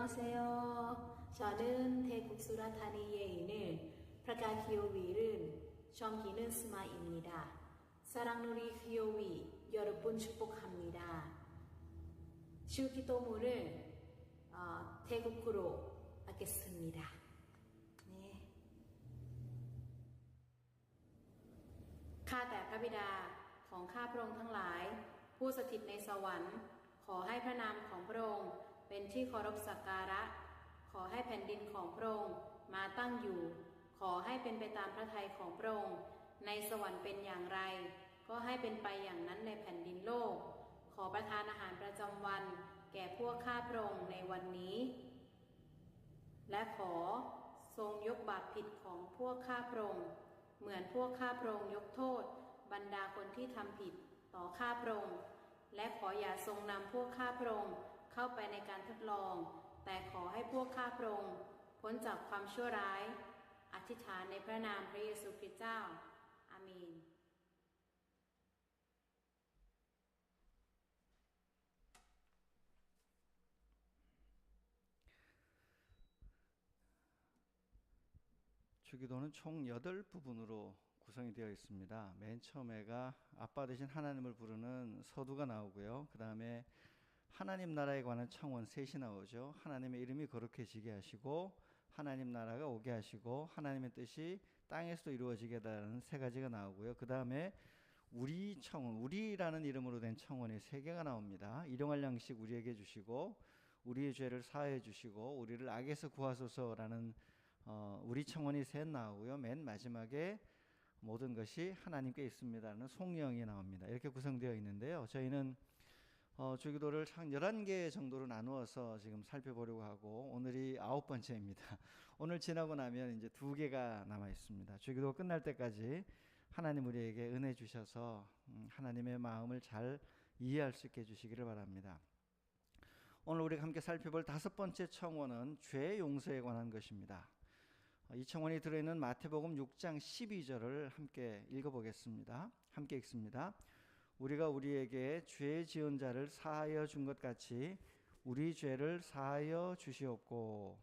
안녕하세요. 저는 태국 수라타니에 있는 프라카키오위를 섬기는 스마입니다. 사랑누리 키오위 여러분 축복합니다. 슈기도문을 태국어로 하겠습니다. 네. ข้าแต่พระบิดาของข้าพระองค์ทั้งหลายผู้สถิตในสวรรค์ขอให้พระนามของพระองค์เป็นที่เคารพสักการะขอให้แผ่นดินของพระองค์มาตั้งอยู่ขอให้เป็นไปตามพระทัยของพระองค์ในสวรรค์เป็นอย่างไรก็ให้เป็นไปอย่างนั้นในแผ่นดินโลกขอประทานอาหารประจำวันแก่พวกข้าพระองค์ในวันนี้และขอทรงยกบาปผิดของพวกข้าพระองค์เหมือนพวกข้าพระองค์ยกโทษบรรดาคนที่ทำผิดต่อข้าพระองค์และขออย่าทรงนำพวกข้าพระองค์เข้าไปในการทดลองแต่ขอให้พวกข้าพระองค์พ้นจากความชั่วร้ายอธิษฐานในพระนามพระเยซูคริสต์เจ้าอาเมน주기도는 총 8부분으로 구성이 되어 있습니다. 맨 처음에가 아빠 되신 하나님을 부르는 서두가 나오고요. 그 다음에 하나님 나라에 관한 청원 셋이 나오죠. 하나님의 이름이 거룩해지게 하시고 하나님 나라가 오게 하시고 하나님의 뜻이 땅에서도 이루어지게 하다는 세 가지가 나오고요. 그 다음에 우리 청원, 우리라는 이름으로 된 청원이 3개가 나옵니다. 일용할 양식 우리에게 주시고 우리의 죄를 사하여 주시고 우리를 악에서 구하소서라는 우리 청원이 셋 나오고요. 맨 마지막에 모든 것이 하나님께 있습니다라는 송영이 나옵니다. 이렇게 구성되어 있는데요. 저희는 주기도를 한 11개 정도로 나누어서 지금 살펴보려고 하고 오늘이 9번째입니다. 오늘 지나고 나면 이제 2개가 남아 있습니다. 주기도 끝날 때까지 하나님 우리에게 은혜 주셔서 하나님의 마음을 잘 이해할 수 있게 해주시기를 바랍니다. 오늘 우리가 함께 살펴볼 5번째 청원은 죄 용서에 관한 것입니다. 이 청원이 들어있는 마태복음 6장 12절을 함께 읽어보겠습니다. 함께 읽습니다. 우리가 우리에게 죄 지은 자를 사하여 준 것 같이 우리 죄를 사하여 주시옵고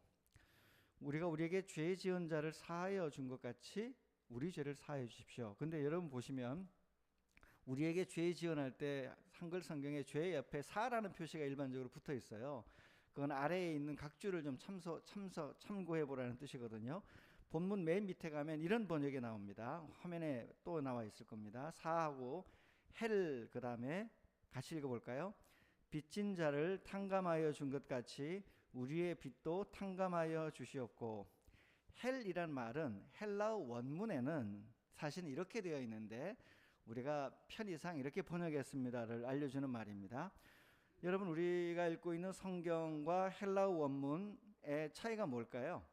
우리가 우리에게 죄 지은 자를 사하여 준 것 같이 우리 죄를 사하여 주십시오. 근데 여러분 보시면 우리에게 죄 지은할 때 한글 성경에 죄 옆에 사라는 표시가 일반적으로 붙어 있어요. 그건 아래에 있는 각주를 좀 참고해 보라는 뜻이거든요. 본문 맨 밑에 가면 이런 번역이 나옵니다. 화면에 또 나와 있을 겁니다. 사하고 헬 그 다음에 같이 읽어볼까요? 빚진 자를 탕감하여 준 것 같이 우리의 빚도 탕감하여 주시옵고 헬이란 말은 헬라어 원문에는 사실은 이렇게 되어 있는데 우리가 편의상 이렇게 번역했습니다를 알려주는 말입니다. 여러분 우리가 읽고 있는 성경과 헬라어 원문의 차이가 뭘까요?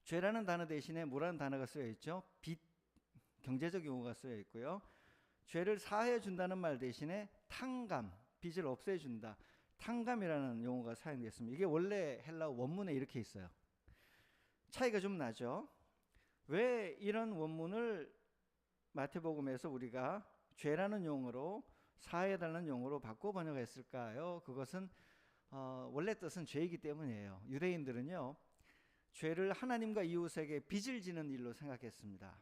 죄라는 단어 대신에 뭐라는 단어가 쓰여 있죠? 빚, 경제적 용어가 쓰여 있고요. 죄를 사하여 준다는 말 대신에 탕감, 빚을 없애준다. 탕감이라는 용어가 사용됐습니다. 이게 원래 헬라어 원문에 이렇게 있어요. 차이가 좀 나죠? 왜 이런 원문을 마태복음에서 우리가 죄라는 용어로 사해달라는 용어로 바꿔 번역했을까요? 그것은 원래 뜻은 죄이기 때문이에요. 유대인들은요 죄를 하나님과 이웃에게 빚을 지는 일로 생각했습니다.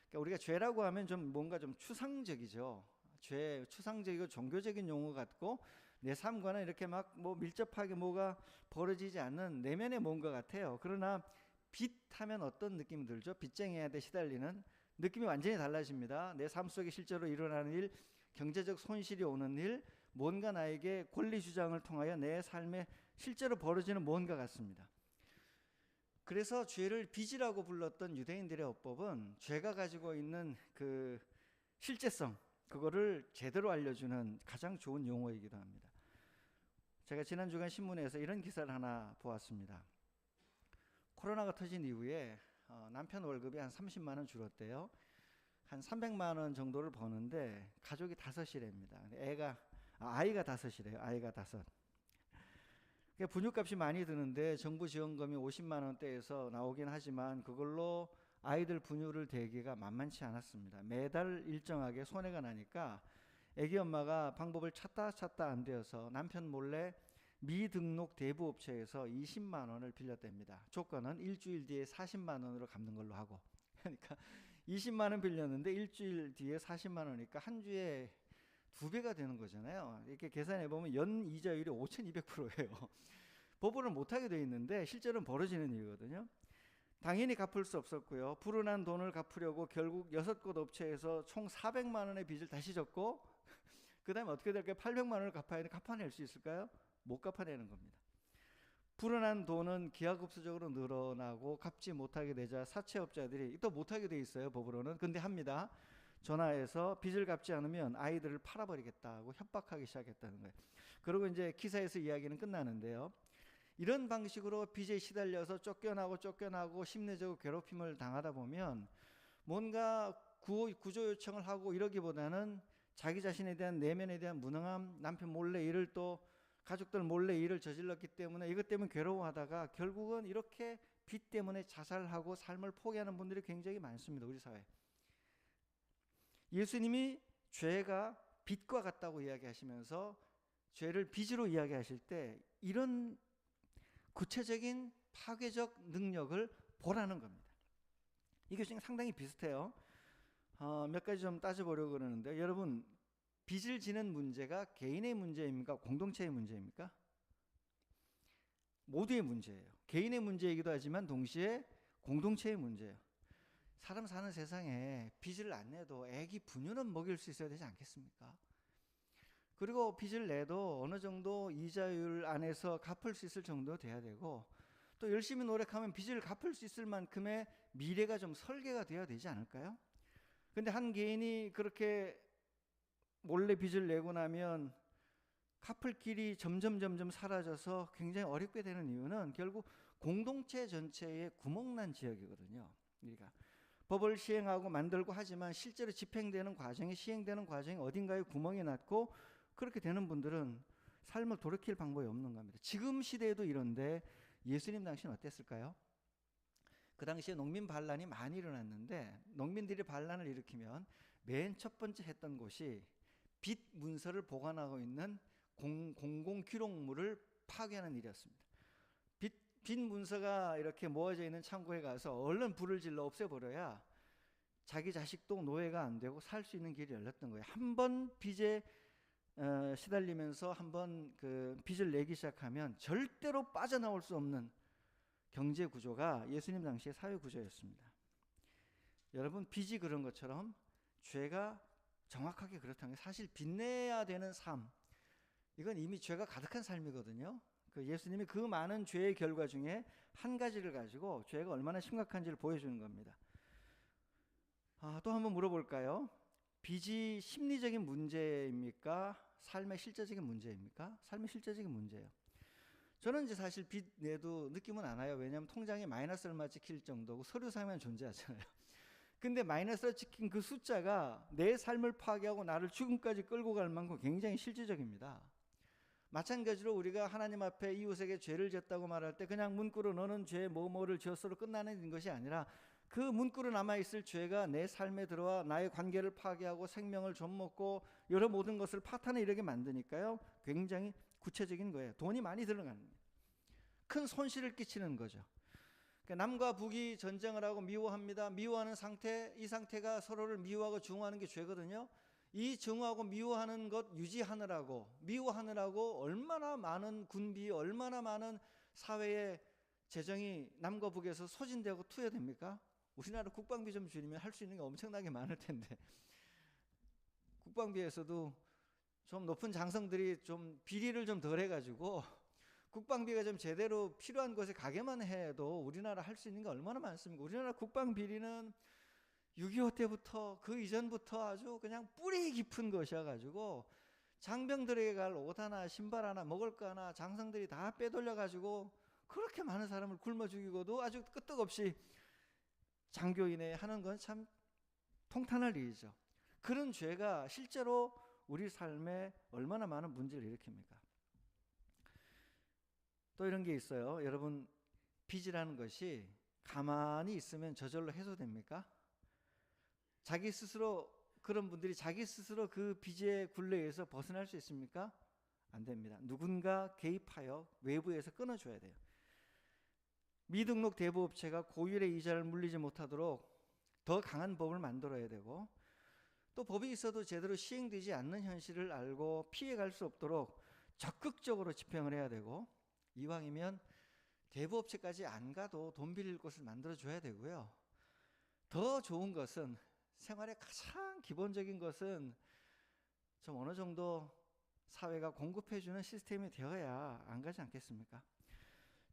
그러니까 우리가 죄라고 하면 좀 뭔가 좀 추상적이죠. 죄 추상적이고 종교적인 용어 같고 내 삶과는 이렇게 막 뭐 밀접하게 뭐가 벌어지지 않는 내면의 뭔가 같아요. 그러나 빚하면 어떤 느낌이 들죠? 빚쟁이한테 시달리는 느낌이 완전히 달라집니다. 내 삶 속에 실제로 일어나는 일, 경제적 손실이 오는 일, 뭔가 나에게 권리 주장을 통하여 내 삶에 실제로 벌어지는 뭔가 같습니다. 그래서 죄를 빚이라고 불렀던 유대인들의 어법은 죄가 가지고 있는 그 실제성, 그거를 제대로 알려주는 가장 좋은 용어이기도 합니다. 제가 지난 주간 신문에서 이런 기사를 하나 보았습니다. 코로나가 터진 이후에 남편 월급이 한 30만 원 줄었대요. 한 300만 원 정도를 버는데 가족이 5이랍니다. 아이가 5이래요. 아이가 5. 그러니까 분유값이 많이 드는데 정부 지원금이 50만 원대에서 나오긴 하지만 그걸로 아이들 분유를 대기가 만만치 않았습니다. 매달 일정하게 손해가 나니까 애기 엄마가 방법을 찾다 안 되어서 남편 몰래 미등록 대부업체에서 20만 원을 빌렸답니다. 조건은 일주일 뒤에 40만 원으로 갚는 걸로 하고. 그러니까 20만 원 빌렸는데 일주일 뒤에 40만 원이니까 한 주에 2배가 되는 거잖아요. 이렇게 계산해 보면 연 이자율이 5,200%예요. 법으로 못하게 돼 있는데 실제로는 벌어지는 일이거든요. 당연히 갚을 수 없었고요. 불어난 돈을 갚으려고 결국 6곳 업체에서 총 400만 원의 빚을 다시 졌고, 그 다음에 어떻게 될까요? 800만 원을 갚아야 돼. 갚아낼 수 있을까요? 못 갚아내는 겁니다. 불어난 돈은 기하급수적으로 늘어나고 갚지 못하게 되자 사채업자들이 또 못하게 돼 있어요, 법으로는. 근데 합니다. 전화해서 빚을 갚지 않으면 아이들을 팔아버리겠다고 협박하기 시작했다는 거예요. 그리고 이제 기사에서 이야기는 끝나는데요. 이런 방식으로 빚에 시달려서 쫓겨나고 심리적으로 괴롭힘을 당하다 보면 뭔가 구조 요청을 하고 이러기보다는 자기 자신에 대한 내면에 대한 무능함, 남편 몰래 일을 또 가족들 몰래 일을 저질렀기 때문에 이것 때문에 괴로워하다가 결국은 이렇게 빚 때문에 자살하고 삶을 포기하는 분들이 굉장히 많습니다. 우리 사회에. 예수님이 죄가 빚과 같다고 이야기하시면서 죄를 빚으로 이야기하실 때 이런 구체적인 파괴적 능력을 보라는 겁니다. 이게 지금 상당히 비슷해요. 몇 가지 좀 따져보려고 그러는데, 여러분, 빚을 지는 문제가 개인의 문제입니까? 공동체의 문제입니까? 모두의 문제예요. 개인의 문제이기도 하지만 동시에 공동체의 문제예요. 사람 사는 세상에 빚을 안 내도 애기 분유는 먹일 수 있어야 되지 않겠습니까? 그리고 빚을 내도 어느 정도 이자율 안에서 갚을 수 있을 정도 돼야 되고, 또 열심히 노력하면 빚을 갚을 수 있을 만큼의 미래가 좀 설계가 돼야 되지 않을까요? 근데 한 개인이 그렇게 몰래 빚을 내고 나면 갚을 길이 점점 사라져서 굉장히 어렵게 되는 이유는 결국 공동체 전체에 구멍난 지역이거든요. 그러니까 법을 시행하고 만들고 하지만 실제로 집행되는 과정이, 시행되는 과정이 어딘가에 구멍이 났고, 그렇게 되는 분들은 삶을 돌이킬 방법이 없는 겁니다. 지금 시대에도 이런데 예수님 당시는 어땠을까요? 그 당시에 농민 반란이 많이 일어났는데, 농민들이 반란을 일으키면 맨 첫 번째 했던 곳이 빚 문서를 보관하고 있는 공공 기록물을 파괴하는 일이었습니다. 빚 문서가 이렇게 모아져 있는 창고에 가서 얼른 불을 질러 없애버려야 자기 자식도 노예가 안 되고 살 수 있는 길이 열렸던 거예요. 한 번 빚에 시달리면서 한번 그 빚을 내기 시작하면 절대로 빠져나올 수 없는 경제 구조가 예수님 당시의 사회 구조였습니다. 여러분, 빚이 그런 것처럼 죄가 정확하게 그렇다는 게, 사실 빚내야 되는 삶, 이건 이미 죄가 가득한 삶이거든요. 그 예수님이 그 많은 죄의 결과 중에 한 가지를 가지고 죄가 얼마나 심각한지를 보여주는 겁니다. 또 한번 물어볼까요? 빚이 심리적인 문제입니까? 삶의 실제적인 문제입니까? 삶의 실제적인 문제예요. 저는 이제 사실 빚 내도 느낌은 안 와요. 왜냐하면 통장에 마이너스 얼마 찍힐 정도고 서류상에만 존재하잖아요. 근데 마이너스로 찍힌 그 숫자가 내 삶을 파괴하고 나를 죽음까지 끌고 갈 만큼 굉장히 실질적입니다. 마찬가지로 우리가 하나님 앞에 이웃에게 죄를 졌다고 말할 때 그냥 문구로 너는 죄 뭐뭐를 지었어로 끝나는 것이 아니라, 그 문구로 남아있을 죄가 내 삶에 들어와 나의 관계를 파괴하고 생명을 좀먹고 여러 모든 것을 파탄에 이르게 만드니까요, 굉장히 구체적인 거예요. 돈이 많이 들어가는 거예요. 큰 손실을 끼치는 거죠. 그러니까 남과 북이 전쟁을 하고 미워합니다. 미워하는 상태, 이 상태가 서로를 미워하고 증오하는 게 죄거든요. 이 증오하고 미워하는 것 유지하느라고, 미워하느라고 얼마나 많은 군비, 얼마나 많은 사회의 재정이 남과 북에서 소진되고 투여됩니까? 우리나라 국방비 좀 줄이면 할 수 있는 게 엄청나게 많을 텐데, 국방비에서도 좀 높은 장성들이 좀 비리를 좀 덜 해가지고 국방비가 좀 제대로 필요한 곳에 가게만 해도 우리나라 할 수 있는 게 얼마나 많습니까? 우리나라 국방 비리는 6.25 때부터 그 이전부터 아주 그냥 뿌리 깊은 것이어가지고 장병들에게 갈 옷 하나 신발 하나 먹을 거 하나 장성들이 다 빼돌려가지고 그렇게 많은 사람을 굶어 죽이고도 아주 끄떡없이 장교인에 하는 건 참 통탄할 일이죠. 그런 죄가 실제로 우리 삶에 얼마나 많은 문제를 일으킵니까? 또 이런 게 있어요. 여러분, 빚이라는 것이 가만히 있으면 저절로 해소됩니까? 자기 스스로, 그런 분들이 자기 스스로 그 빚의 굴레에서 벗어날 수 있습니까? 안 됩니다. 누군가 개입하여 외부에서 끊어줘야 돼요. 미등록 대부업체가 고율의 이자를 물리지 못하도록 더 강한 법을 만들어야 되고, 또 법이 있어도 제대로 시행되지 않는 현실을 알고 피해갈 수 없도록 적극적으로 집행을 해야 되고, 이왕이면 대부업체까지 안 가도 돈 빌릴 곳을 만들어줘야 되고요. 더 좋은 것은, 생활의 가장 기본적인 것은 좀 어느 정도 사회가 공급해주는 시스템이 되어야 안 가지 않겠습니까?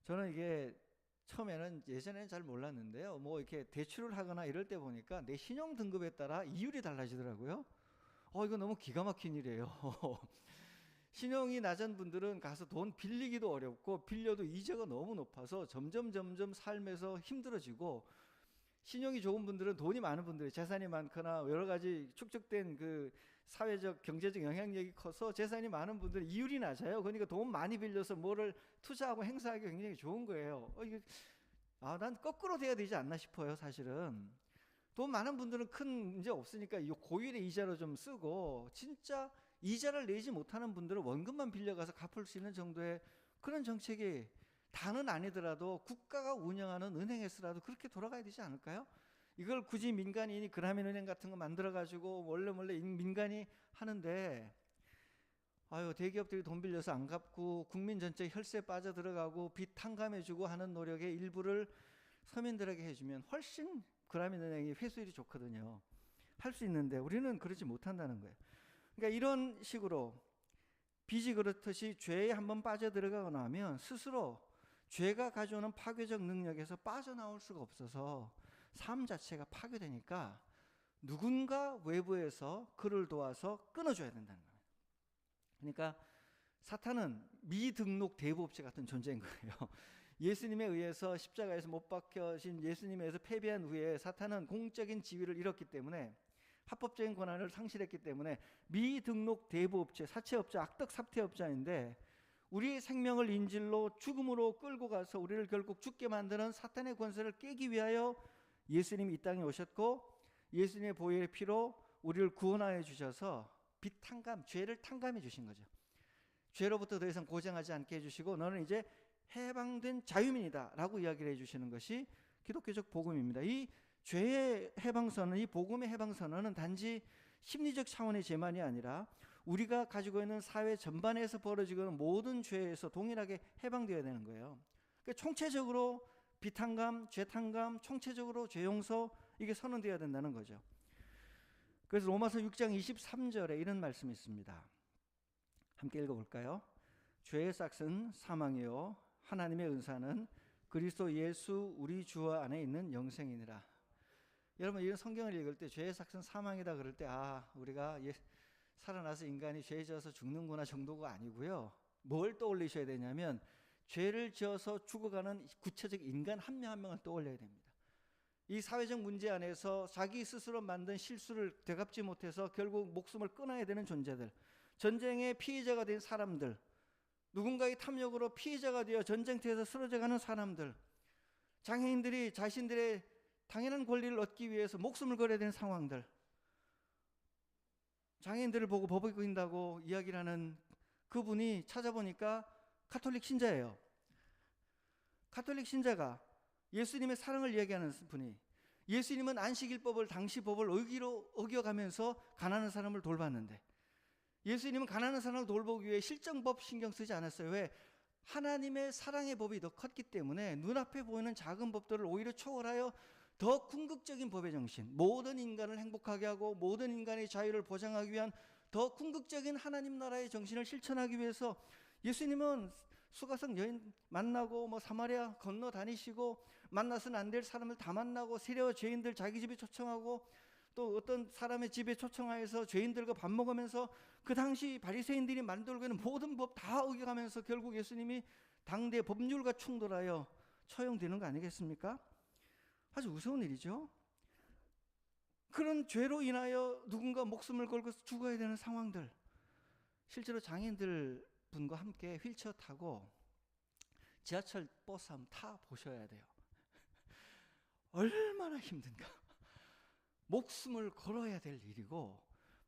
저는 이게 처음에는, 예전에는 잘 몰랐는데요, 뭐 이렇게 대출을 하거나 이럴 때 보니까 내 신용 등급에 따라 이율이 달라지더라고요. 이거 너무 기가 막힌 일이에요. 신용이 낮은 분들은 가서 돈 빌리기도 어렵고, 빌려도 이자가 너무 높아서 점점 삶에서 힘들어지고, 신용이 좋은 분들은, 돈이 많은 분들이, 재산이 많거나 여러 가지 축적된 그 사회적 경제적 영향력이 커서 재산이 많은 분들은 이율이 낮아요. 그러니까 돈 많이 빌려서 뭐를 투자하고 행사하기 굉장히 좋은 거예요. 난 거꾸로 돼야 되지 않나 싶어요. 사실은 돈 많은 분들은 큰 문제 없으니까 이 고율의 이자로 좀 쓰고, 진짜 이자를 내지 못하는 분들은 원금만 빌려가서 갚을 수 있는 정도의 그런 정책이, 다는 아니더라도 국가가 운영하는 은행에서라도 그렇게 돌아가야 되지 않을까요? 이걸 굳이 민간인이 그라민은행 같은 거 만들어가지고 몰래 민간이 하는데, 대기업들이 돈 빌려서 안 갚고 국민 전체 혈세 빠져들어가고 빚 탕감해주고 하는 노력의 일부를 서민들에게 해주면 훨씬 그라민은행이 회수율이 좋거든요. 할 수 있는데 우리는 그러지 못한다는 거예요. 그러니까 이런 식으로 빚이 그렇듯이 죄에 한번 빠져들어가고 나면 스스로 죄가 가져오는 파괴적 능력에서 빠져나올 수가 없어서 삶 자체가 파괴되니까 누군가 외부에서 그를 도와서 끊어줘야 된다는 겁니다. 그러니까 사탄은 미등록 대부업체 같은 존재인 거예요. 예수님에 의해서 십자가에서 못 박혀진 예수님에 의해서 패배한 후에 사탄은 공적인 지위를 잃었기 때문에, 합법적인 권한을 상실했기 때문에 미등록 대부업체, 사채업자, 악덕 사채업자인데, 우리의 생명을 인질로 죽음으로 끌고 가서 우리를 결국 죽게 만드는 사탄의 권세를 깨기 위하여 예수님이 이 땅에 오셨고, 예수님의 보혈의 피로 우리를 구원하여 주셔서 빚 탕감, 죄를 탕감해 주신 거죠. 죄로부터 더 이상 고생하지 않게 해주시고, 너는 이제 해방된 자유민이다 라고 이야기를 해주시는 것이 기독교적 복음입니다. 이 죄의 해방선언, 이 복음의 해방선언은 단지 심리적 차원의 죄만이 아니라 우리가 가지고 있는 사회 전반에서 벌어지고 있는 모든 죄에서 동일하게 해방되어야 되는 거예요. 그러니까 총체적으로 비탕감, 죄탕감, 총체적으로 죄용서, 이게 선언되어야 된다는 거죠. 그래서 로마서 6장 23절에 이런 말씀이 있습니다. 함께 읽어볼까요? 죄의 싹은 사망이요 하나님의 은사는 그리스도 예수 우리 주 안에 있는 영생이니라. 여러분, 이런 성경을 읽을 때 죄의 싹은 사망이다 그럴 때, 우리가 살아나서 인간이 죄 지어서 죽는구나 정도가 아니고요. 뭘 떠올리셔야 되냐면, 죄를 지어서 죽어가는 구체적 인간 한 명 한 명을 떠올려야 됩니다. 이 사회적 문제 안에서 자기 스스로 만든 실수를 되갚지 못해서 결국 목숨을 끊어야 되는 존재들, 전쟁의 피해자가 된 사람들, 누군가의 탐욕으로 피해자가 되어 전쟁터에서 쓰러져가는 사람들, 장애인들이 자신들의 당연한 권리를 얻기 위해서 목숨을 걸어야 되는 상황들, 장애인들을 보고 버벅인다고 이야기를 하는 그분이 찾아보니까 가톨릭 신자예요. 가톨릭 신자가 예수님의 사랑을 이야기하는 분이, 예수님은 안식일법을, 당시 법을 어겨가면서 가난한 사람을 돌봤는데, 예수님은 가난한 사람을 돌보기 위해 실정법 신경 쓰지 않았어요. 왜? 하나님의 사랑의 법이 더 컸기 때문에 눈앞에 보이는 작은 법들을 오히려 초월하여 더 궁극적인 법의 정신, 모든 인간을 행복하게 하고 모든 인간의 자유를 보장하기 위한 더 궁극적인 하나님 나라의 정신을 실천하기 위해서 예수님은 수가성 여인 만나고 사마리아 건너 다니시고, 만나서는 안 될 사람을 다 만나고, 세례와 죄인들 자기 집에 초청하고, 또 어떤 사람의 집에 초청하여서 죄인들과 밥 먹으면서 그 당시 바리새인들이 만들고 있는 모든 법 다 어겨가면서 결국 예수님이 당대 법률과 충돌하여 처형되는 거 아니겠습니까? 아주 무서운 일이죠. 그런 죄로 인하여 누군가 목숨을 걸고 죽어야 되는 상황들, 실제로 장애인들 분과 함께 휠체어 타고 지하철 버스 한번 타 보셔야 돼요. 얼마나 힘든가. 목숨을 걸어야 될 일이고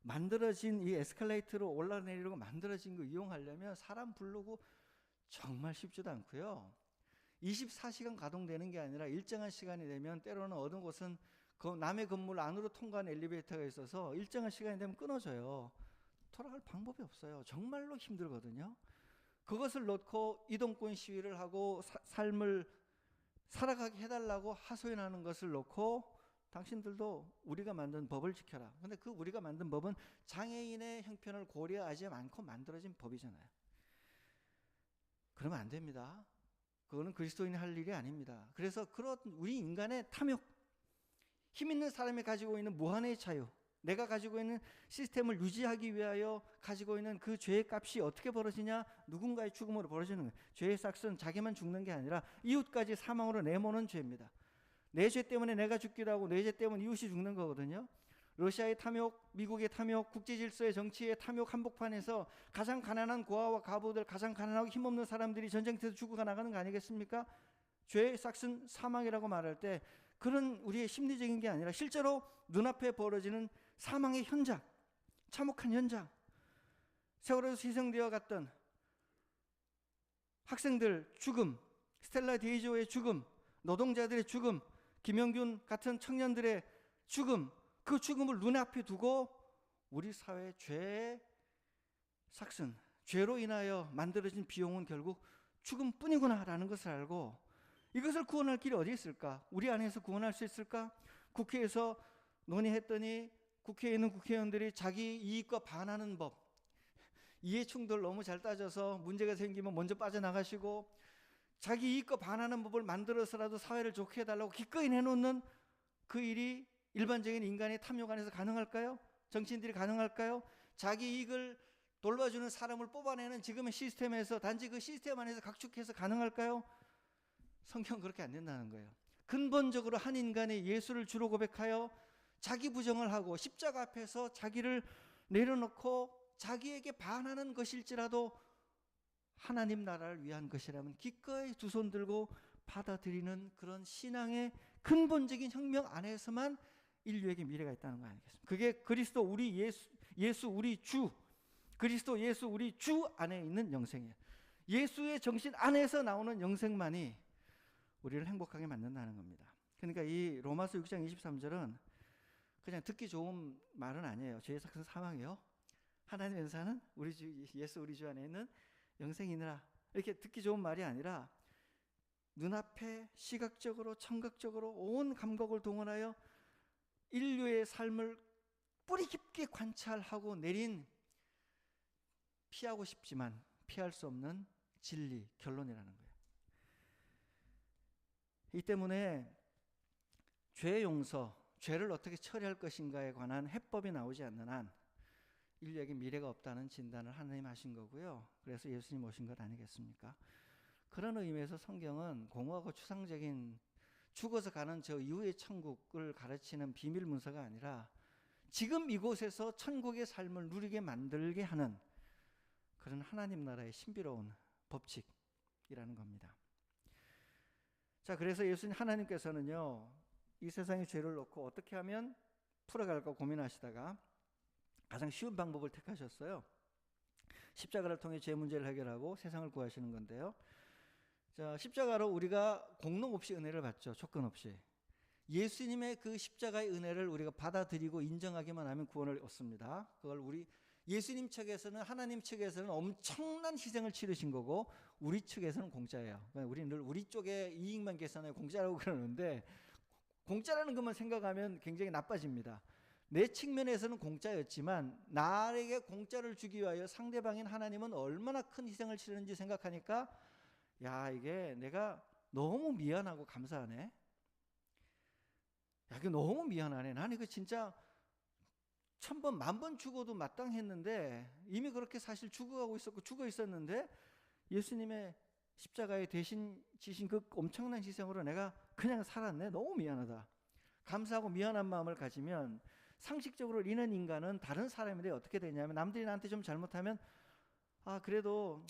만들어진 이 에스컬레이터로 올라내리려고 만들어진 거 이용하려면 사람 부르고 정말 쉽지도 않고요. 24시간 가동되는 게 아니라 일정한 시간이 되면 때로는 어느 곳은 남의 건물 안으로 통과하는 엘리베이터가 있어서 일정한 시간이 되면 끊어져요. 돌아갈 방법이 없어요. 정말로 힘들거든요. 그것을 놓고 이동권 시위를 하고 삶을 살아가게 해달라고 하소연하는 것을 놓고 당신들도 우리가 만든 법을 지켜라. 근데 그 우리가 만든 법은 장애인의 형편을 고려하지 않고 만들어진 법이잖아요. 그러면 안 됩니다. 그거는 그리스도인이 할 일이 아닙니다. 그래서 그런 우리 인간의 탐욕, 힘 있는 사람이 가지고 있는 무한의 자유, 내가 가지고 있는 시스템을 유지하기 위하여 가지고 있는 그 죄의 값이 어떻게 벌어지냐? 누군가의 죽음으로 벌어지는 거예요. 죄의 삭은 자기만 죽는 게 아니라 이웃까지 사망으로 내모는 죄입니다. 내 죄 때문에 내가 죽기도 하고 내 죄 때문에 이웃이 죽는 거거든요. 러시아의 탐욕, 미국의 탐욕, 국제질서의 정치의 탐욕 한복판에서 가장 가난한 고아와 가부들, 가장 가난하고 힘없는 사람들이 전쟁터에서 죽어가 나가는 거 아니겠습니까? 죄의 삭은 사망이라고 말할 때 그런 우리의 심리적인 게 아니라 실제로 눈앞에 벌어지는 사망의 현장, 참혹한 현장, 세월에서 희생되어 갔던 학생들 죽음, 스텔라 데이조의 죽음, 노동자들의 죽음, 김영균 같은 청년들의 죽음, 그 죽음을 눈앞에 두고 우리 사회의 죄의 삭슨, 죄로 인하여 만들어진 비용은 결국 죽음뿐이구나라는 것을 알고 이것을 구원할 길이 어디 있을까? 우리 안에서 구원할 수 있을까? 국회에서 논의했더니 국회에 있는 국회의원들이 자기 이익과 반하는 법, 이해 충돌 너무 잘 따져서 문제가 생기면 먼저 빠져나가시고 자기 이익과 반하는 법을 만들어서라도 사회를 좋게 해달라고 기꺼이 내놓는 그 일이 일반적인 인간의 탐욕 안에서 가능할까요? 정치인들이 가능할까요? 자기 이익을 돌봐주는 사람을 뽑아내는 지금의 시스템에서 단지 그 시스템 안에서 각축해서 가능할까요? 성경은 그렇게 안 된다는 거예요. 근본적으로 한 인간이 예수를 주로 고백하여 자기 부정을 하고 십자가 앞에서 자기를 내려놓고 자기에게 반하는 것일지라도 하나님 나라를 위한 것이라면 기꺼이 두 손 들고 받아들이는 그런 신앙의 근본적인 혁명 안에서만 인류에게 미래가 있다는 거 아니겠습니까? 그게 그리스도 우리 예수 우리 주, 그리스도 예수 우리 주 안에 있는 영생이에요. 예수의 정신 안에서 나오는 영생만이 우리를 행복하게 만든다는 겁니다. 그러니까 이 로마서 6장 23절은 그냥 듣기 좋은 말은 아니에요. 죄의 삭은 사망이요, 하나님의 은사는 우리 주 예수 우리 주 안에 있는 영생이니라, 이렇게 듣기 좋은 말이 아니라 눈앞에 시각적으로 청각적으로 온 감각을 동원하여 인류의 삶을 뿌리 깊게 관찰하고 내린 피하고 싶지만 피할 수 없는 진리, 결론이라는 거예요. 이 때문에 죄 용서, 죄를 어떻게 처리할 것인가에 관한 해법이 나오지 않는 한 인류에게 미래가 없다는 진단을 하나님 하신 거고요. 그래서 예수님 오신 것 아니겠습니까? 그런 의미에서 성경은 공허하고 추상적인 죽어서 가는 저 이후의 천국을 가르치는 비밀 문서가 아니라 지금 이곳에서 천국의 삶을 누리게 만들게 하는 그런 하나님 나라의 신비로운 법칙이라는 겁니다. 자, 그래서 예수님 하나님께서는요, 이 세상의 죄를 놓고 어떻게 하면 풀어갈까 고민하시다가 가장 쉬운 방법을 택하셨어요. 십자가를 통해 죄 문제를 해결하고 세상을 구하시는 건데요. 자, 십자가로 우리가 공로 없이 은혜를 받죠. 조건 없이. 예수님의 그 십자가의 은혜를 우리가 받아들이고 인정하기만 하면 구원을 얻습니다. 그걸 우리 예수님 측에서는, 하나님 측에서는 엄청난 희생을 치르신 거고 우리 측에서는 공짜예요. 우리는 늘 우리 쪽에 이익만 계산해 공짜라고 그러는데 공짜라는 것만 생각하면 굉장히 나빠집니다. 내 측면에서는 공짜였지만 나에게 공짜를 주기 위하여 상대방인 하나님은 얼마나 큰 희생을 치르는지 생각하니까 야, 이게 내가 너무 미안하고 감사하네. 야, 이게 너무 미안하네. 나는 이거 진짜 1000번, 10,000번 죽어도 마땅했는데 이미 그렇게 사실 죽어가고 있었고 죽어 있었는데 예수님의 십자가에 대신 지신 그 엄청난 희생으로 내가 그냥 살았네. 너무 미안하다. 감사하고 미안한 마음을 가지면 상식적으로 이런 인간은 다른 사람인데 어떻게 되냐면 남들이 나한테 좀 잘못하면 그래도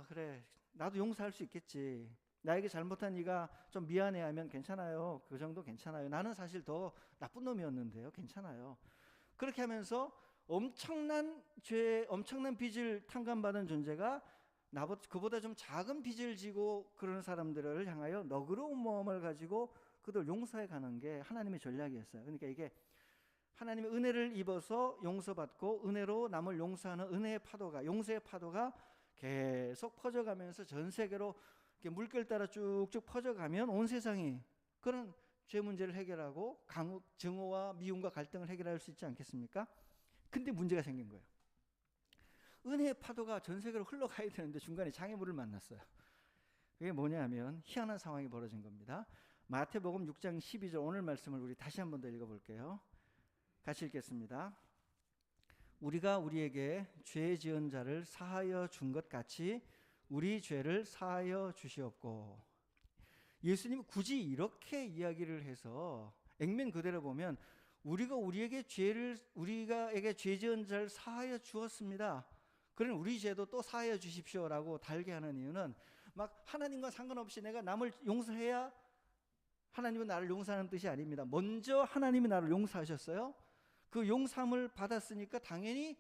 그래 나도 용서할 수 있겠지. 나에게 잘못한 네가 좀 미안해하면 괜찮아요. 그 정도 괜찮아요. 나는 사실 더 나쁜 놈이었는데요. 괜찮아요. 그렇게 하면서 엄청난 죄, 엄청난 빚을 탕감받은 존재가 그보다 좀 작은 빚을 지고 그러는 사람들을 향하여 너그러운 마음을 가지고 그들 용서해 가는 게 하나님의 전략이었어요. 그러니까 이게 하나님의 은혜를 입어서 용서받고 은혜로 남을 용서하는 은혜의 파도가, 용서의 파도가 계속 퍼져가면서 전 세계로 이렇게 물결 따라 쭉쭉 퍼져가면 온 세상이 그런 죄 문제를 해결하고 강욱, 증오와 미움과 갈등을 해결할 수 있지 않겠습니까? 근데 문제가 생긴 거예요. 은혜의 파도가 전 세계로 흘러가야 되는데 중간에 장애물을 만났어요. 그게 뭐냐면 희한한 상황이 벌어진 겁니다. 마태복음 6장 12절 오늘 말씀을 우리 다시 한 번 더 읽어볼게요. 같이 읽겠습니다. 우리가 우리에게 죄 지은 자를 사하여 준 것 같이 우리 죄를 사하여 주시옵고. 예수님이 굳이 이렇게 이야기를 해서 액면 그대로 보면 우리에게 죄 지은 자를 사하여 주었습니다. 그러니 우리 죄도 또 사하여 주십시오라고 달게 하는 이유는 막 하나님과 상관없이 내가 남을 용서해야 하나님은 나를 용서하는 뜻이 아닙니다. 먼저 하나님이 나를 용서하셨어요. 그 용서함을 받았으니까 당연히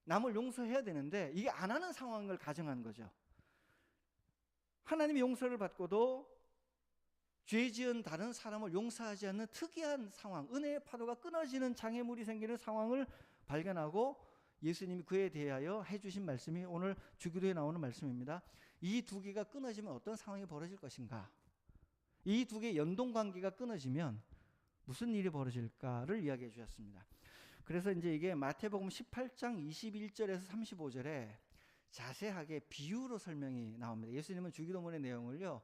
남을 용서해야 되는데 이게 안 하는 상황을 가정한 거죠. 하나님의 용서를 받고도 죄 지은 다른 사람을 용서하지 않는 특이한 상황, 은혜의 파도가 끊어지는 장애물이 생기는 상황을 발견하고 예수님이 그에 대하여 해주신 말씀이 오늘 주기도에 나오는 말씀입니다. 이 두 개가 끊어지면 어떤 상황이 벌어질 것인가? 이 두 개의 연동관계가 끊어지면 무슨 일이 벌어질까를 이야기해 주셨습니다. 그래서 이제 이게 마태복음 18장 21절에서 35절에 자세하게 비유로 설명이 나옵니다. 예수님은 주기도문의 내용을요